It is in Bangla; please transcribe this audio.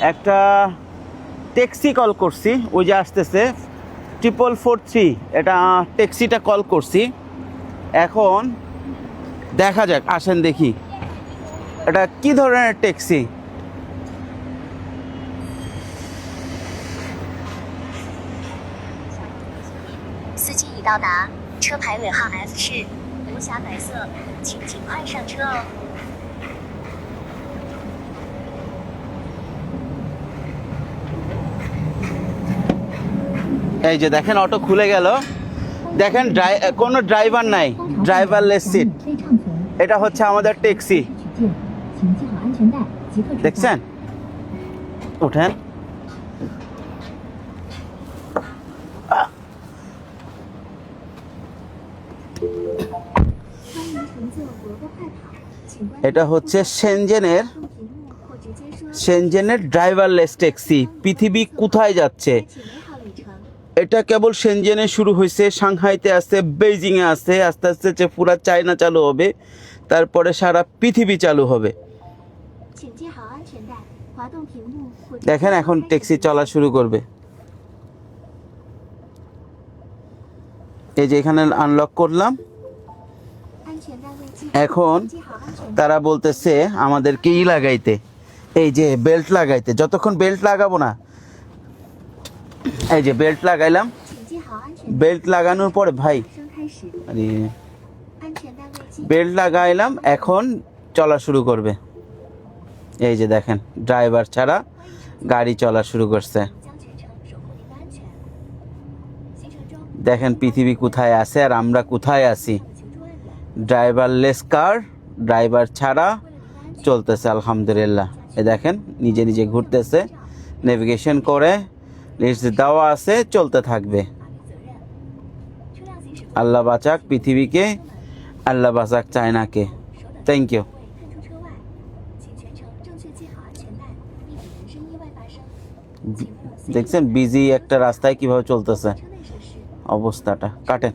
একটা ট্যাক্সি কল করছি, ওই যে আসতেছে 4443, এটা ট্যাক্সিটা কল করছি। এখন দেখা যাক, আসেন দেখি এটা কি ধরনের ট্যাক্সি। 司机已到达，车牌尾号 F 是无瑕白色，请尽快上车哦。 এই যে দেখেন অটো খুলে গেল, দেখেন কোনো ড্রাইভার নাই, ড্রাইভারলেস সিট। এটা হচ্ছে আমাদের ট্যাক্সি, দেখছেন? উঠেন। এটা হচ্ছে সেনজেনের ড্রাইভারলেস ট্যাক্সি। পৃথিবী কোথায় যাচ্ছে? এটা কেবল সেনজেনে শুরু হয়েছে, সাংহাইতে আছে, বেইজিংয়ে আছে, আস্তে আস্তে যে পুরা চায়না চালু হবে, তারপরে সারা পৃথিবী চালু হবে। দেখেন এখন ট্যাক্সি চলা শুরু করবে। এই যে এখানে আনলক করলাম। এখন তারা বলতেছে আমাদেরকে লাগাইতে, এই যে বেল্ট লাগাইতে। যতক্ষণ বেল্ট লাগাবো না, এই যে বেল্ট লাগাইলাম, বেল্ট লাগানোর পরে ভাই আরে বেল্ট লাগাইলাম, এখন চলা শুরু করবে। এই যে দেখেন ড্রাইভার ছাড়া গাড়ি চলা শুরু করছে। দেখেন পৃথিবী কোথায় আছে আর আমরা কোথায় আছি। ড্রাইভারলেস কার, ড্রাইভার ছাড়া চলতেছে আলহামদুলিল্লাহ। এই দেখেন নিজে নিজে ঘুরতেছে, নেভিগেশন করে লিস্ট দেওয়া আছে, চলতে থাকবে। আল্লাহ বাঁচাক পৃথিবীকে, আল্লাহ বাঁচাক চায়নাকে। Thank you. দেখছেন বিজি একটা রাস্তায় কিভাবে চলতেছে অবস্থাটা, কাটেন।